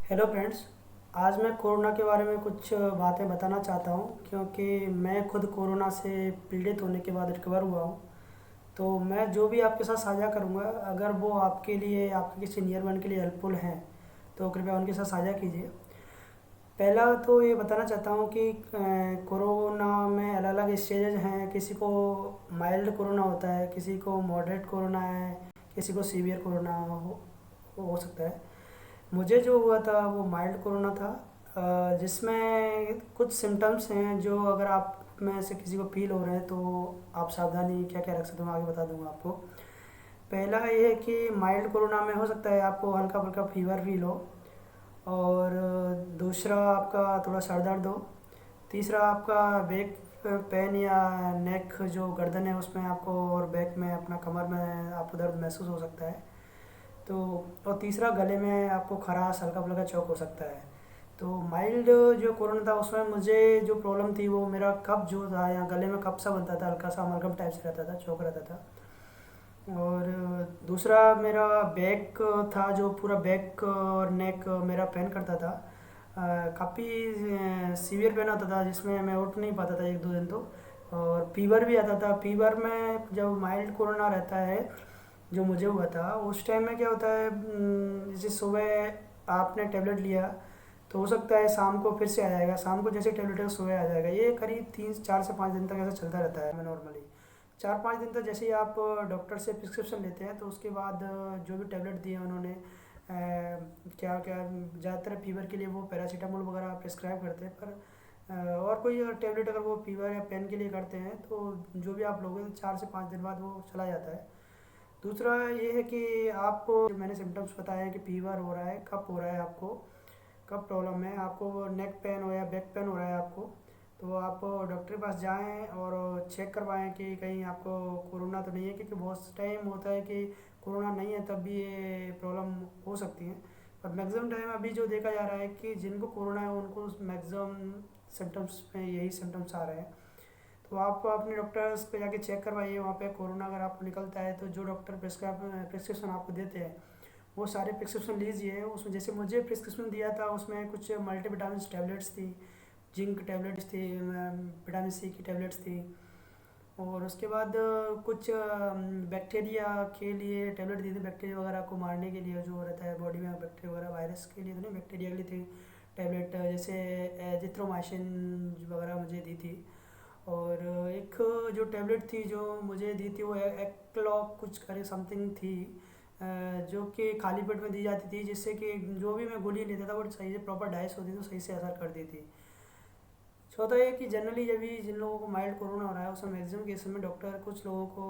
Hello friends. आज मैं corona के बारे में कुछ बातें बताना चाहता हूँ क्योंकि मैं खुद कोरोना से पीड़ित होने के बाद रिकवर हुआ हूँ। तो मैं जो भी आपके साथ साझा करूँगा, अगर वो आपके लिए, आपके किसी नियर वन के लिए हेल्पफुल हैं तो कृपया उनके साथ साझा कीजिए। पहला तो ये बताना चाहता हूँ कि कोरोना में अलग अलग स्टेजेज हैं। किसी को माइल्ड कोरोना होता है, किसी को मॉडरेट कोरोना है, किसी को सीवियर कोरोना हो सकता है। मुझे जो हुआ था वो माइल्ड कोरोना था, जिसमें कुछ सिम्टम्स हैं जो अगर आप में से किसी को फील हो रहे हैं तो आप सावधानी क्या क्या रख सकते हो, मैं आगे बता दूंगा आपको। पहला ये है कि माइल्ड कोरोना में हो सकता है आपको हल्का फुल्का फीवर फील हो, और दूसरा आपका थोड़ा सर दर्द हो। तीसरा आपका बैक पेन या नेक जो गर्दन है उसमें आपको, और बैक में अपना कमर में आपको दर्द महसूस हो सकता है। तो और तीसरा गले में आपको खराश हल्का फुल्का चौक हो सकता है। तो माइल्ड जो कोरोना था उसमें मुझे जो प्रॉब्लम थी वो मेरा कफ जो था, या गले में कफ सा बनता था, हल्का सा अमलगम टाइप से रहता था, चौक रहता था। और दूसरा मेरा बैक था, जो पूरा बैक और नेक मेरा पेन करता था। काफ़ी सीवियर पेन होता था जिसमें मैं उठ नहीं पाता था एक दो दिन तो। और फीवर भी आता था। फीवर में जब माइल्ड कोरोना रहता है, जो मुझे हुआ था उस टाइम में क्या होता है, जैसे सुबह आपने टैबलेट लिया तो हो सकता है शाम को फिर से आ जाएगा, शाम को जैसे टैबलेट है सुबह आ जाएगा। ये करीब 3 4 से 5 दिन तक ऐसा चलता रहता है। मैं नॉर्मली 4 5 दिन तक जैसे ही आप डॉक्टर से प्रिस्क्रिप्शन लेते हैं तो उसके बाद जो भी टैबलेट दिए उन्होंने, क्या क्या ज़्यादातर फीवर के लिए वो पैरासीटामोल वगैरह प्रिस्क्राइब करते हैं। पर और कोई अगर टैबलेट अगर वो फीवर या पेन के लिए करते हैं तो जो भी आप लोगे तो 4 से 5 दिन बाद वो चला जाता है। दूसरा ये है कि आपको जो मैंने सिम्टम्स बताए हैं कि फीवर हो रहा है, कफ हो रहा है, आपको कफ प्रॉब्लम है, आपको नेक पेन हो या बैक पेन हो रहा है आपको, तो आप डॉक्टर के पास जाएं और चेक करवाएं कि कहीं आपको कोरोना तो नहीं है। क्योंकि बहुत टाइम होता है कि कोरोना नहीं है तब भी ये प्रॉब्लम हो सकती है। पर मैक्सिमम टाइम अभी जो देखा जा रहा है कि जिनको कोरोना है उनको मैक्सिमम सिम्टम्स में यही सिम्टम्स आ रहे हैं। तो आप अपने डॉक्टर्स पे जाके चेक करवाइए। वहाँ पे कोरोना अगर आपको निकलता है तो जो डॉक्टर प्रिस्क्रिप्शन आपको देते हैं वो सारे प्रिस्क्रिप्शन लीजिए। उसमें जैसे मुझे प्रिस्क्रिप्शन दिया था उसमें कुछ मल्टीविटामिन टैबलेट्स थी, जिंक टैबलेट्स थी, विटामिन सी की टैबलेट्स थी, और उसके बाद कुछ बैक्टीरिया के लिए टैबलेट दी थी, बैक्टीरिया वगैरह को मारने के लिए, जो रहता है बॉडी में बैक्टीरिया वगैरह, वायरस के लिए तो नहीं, बैक्टीरिया के लिए थी टैबलेट। जैसे एजिथ्रोमाइसिन वगैरह मुझे दी थी। और एक जो टैबलेट थी जो मुझे दी थी वो एक्लॉक कुछ करे समथिंग थी, जो कि खाली पेट में दी जाती थी, जिससे कि जो भी मैं गोली लेता था वो सही से प्रॉपर डाइस होती तो सही से असर कर दी थी। चौथा ये कि जनरली जब भी जिन लोगों को माइल्ड कोरोना हो रहा है उसमें मैक्सिमम केस में डॉक्टर कुछ लोगों को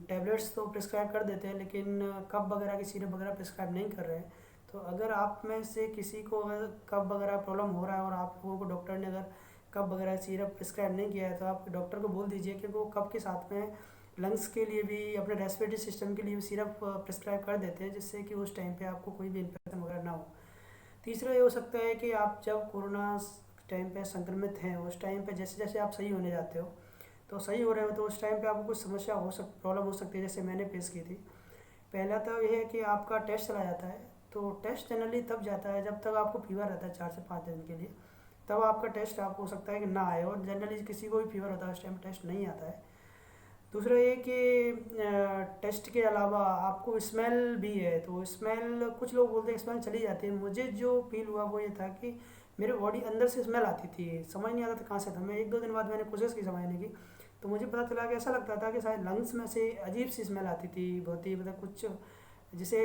टैबलेट्स तो प्रिस्क्राइब कर देते हैं, लेकिन कफ वगैरह की सिरप वगैरह प्रिस्क्राइब नहीं कर रहे हैं। तो अगर आप में से किसी को अगर कफ वगैरह प्रॉब्लम हो रहा है और आप लोगों को डॉक्टर ने अगर कफ वगैरह सिरप प्रिस्क्राइब नहीं किया है तो आप डॉक्टर को बोल दीजिए, क्योंकि वो कफ के साथ में लंग्स के लिए भी, अपने रेस्पिरेटरी सिस्टम के लिए भी सिरप प्रिस्क्राइब कर देते हैं, जिससे कि उस टाइम पे आपको कोई भी इन्फेक्शन वगैरह ना हो। तीसरा ये हो सकता है कि आप जब कोरोना टाइम पे संक्रमित हैं उस टाइम पे जैसे जैसे आप सही होने जाते हो, तो सही हो रहे हो तो उस टाइम पे आपको कुछ समस्या प्रॉब्लम हो सकती है, जैसे मैंने फेस की थी। पहला तो ये है कि आपका टेस्ट चला जाता है। तो टेस्ट जनरली तब जाता है जब तक आपको फीवर रहता है 4 से 5 दिन के लिए, तब आपका टेस्ट आपको हो सकता है कि ना आए, और जनरली किसी को भी फीवर होता है उस टाइम टेस्ट नहीं आता है। दूसरा ये कि टेस्ट के अलावा आपको स्मेल भी है, तो स्मेल कुछ लोग बोलते हैं स्मेल चली जाती है। मुझे जो फील हुआ वो ये था कि मेरे बॉडी अंदर से स्मेल आती थी, समझ नहीं आता था कहाँ से था। मैं एक दो दिन बाद मैंने कोशिश की समझने की, तो मुझे पता चला कि ऐसा लगता था कि शायद लंग्स में से अजीब सी स्मेल आती थी, बहुत ही मतलब कुछ जिसे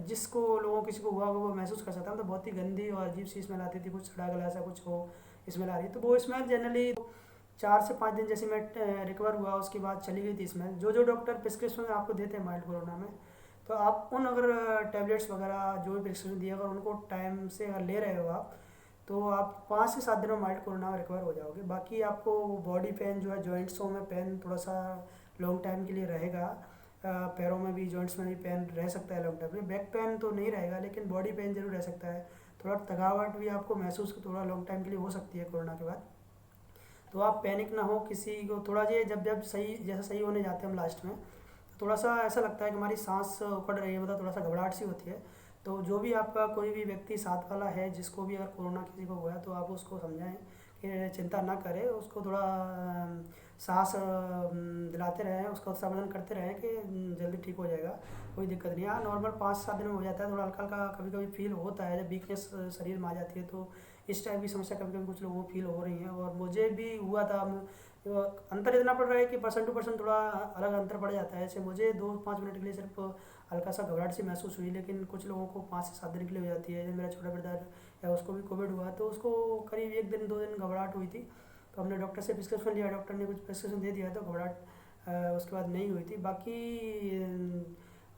जिसको लोगों किसी को हुआ वो महसूस कर सकता था। तो बहुत ही गंदी और अजीब सी स्मेल आती थी, कुछ सड़ा गला सा कुछ हो स्मेल आ रही। तो वो स्मेल जनरली 4 से 5 दिन जैसे मैं रिकवर हुआ उसके बाद चली गई थी स्मेल। जो जो डॉक्टर प्रिस्क्रिप्शन आपको देते हैं माइल्ड कोरोना में, तो आप उन अगर टैबलेट्स वगैरह जो भी प्रिस्क्रिप्शन दिए अगर उनको टाइम से अगर ले रहे हो आप, तो आप 5 से 7 दिन में माइल्ड कोरोना में रिकवर हो जाओगे। बाकी आपको बॉडी पेन जो है, जॉइंट्सों में पेन थोड़ा सा लॉन्ग टाइम के लिए रहेगा। पैरों में भी, जॉइंट्स में भी पेन रह सकता है लॉन्ग टाइम में। बैक पेन तो नहीं रहेगा लेकिन बॉडी पेन जरूर रह सकता है। थोड़ा थकावट भी आपको महसूस थोड़ा लॉन्ग टाइम के लिए हो सकती है कोरोना के बाद। तो आप पैनिक ना हो किसी को। थोड़ा ये जब जब सही जैसा सही होने जाते हैं हम लास्ट में, तो थोड़ा सा ऐसा लगता है कि हमारी सांस उखड़ रही है, मतलब थोड़ा सा घबराहट सी होती है। तो जो भी आपका कोई भी व्यक्ति साथ वाला है जिसको भी अगर कोरोना किसी को हुआ है, तो आप उसको समझाएं कि चिंता ना करे, उसको थोड़ा साहस दिलाते रहें, उसको संबोधन करते रहें कि जल्दी ठीक हो जाएगा, कोई दिक्कत नहीं है। हाँ, नॉर्मल 5-7 दिन में हो जाता है, थोड़ा हल्का हल्का कभी कभी फील होता है, जब वीकनेस शरीर में आ जाती है, तो इस टाइप की समस्या कभी कभी कुछ लोगों को फील हो रही है, और मुझे भी हुआ था। अंतर इतना पड़ रहा है कि पर्सन टू पर्सन थोड़ा अलग अंतर पड़ जाता है। जैसे मुझे 2-5 मिनट के लिए सिर्फ हल्का सा घबराहट सी महसूस हुई, लेकिन कुछ लोगों को 5 से 7 दिन के लिए हो जाती है। जैसे मेरा छोटा ब्रदर है, उसको भी कोविड हुआ, तो उसको करीब 1 दिन 2 दिन घबराहट हुई थी, तो हमने डॉक्टर से प्रिस्क्रिप्शन लिया, डॉक्टर ने कुछ प्रिस्क्रिप्शन दे दिया, तो घबराहट उसके बाद नहीं हुई थी। बाकी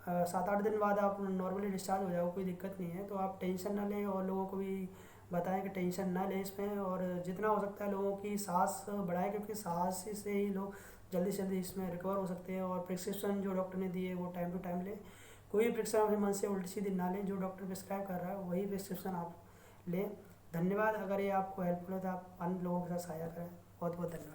7-8 दिन बाद आप नॉर्मली डिस्चार्ज हो जाओ, कोई दिक्कत नहीं है। तो आप टेंशन ना लें, और लोगों को भी बताएं कि टेंशन ना लें इसमें, और जितना हो सकता है लोगों की सांस बढ़ाएं, क्योंकि सांस से ही लोग जल्दी से जल्दी इसमें रिकवर हो सकते हैं। और प्रिस्क्रिप्शन जो डॉक्टर ने दिए वो टाइम टू टाइम लें, कोई भी प्रिस्क्रिप्शन अपने मन से उल्टी सीधी ना लें, जो डॉक्टर प्रिस्क्राइब कर रहा है वही प्रिस्क्रिप्शन आप लें। धन्यवाद। अगर ये आपको हेल्पफुल हो तो आप अन्य लोगों के साथ साझा करें। बहुत बहुत धन्यवाद।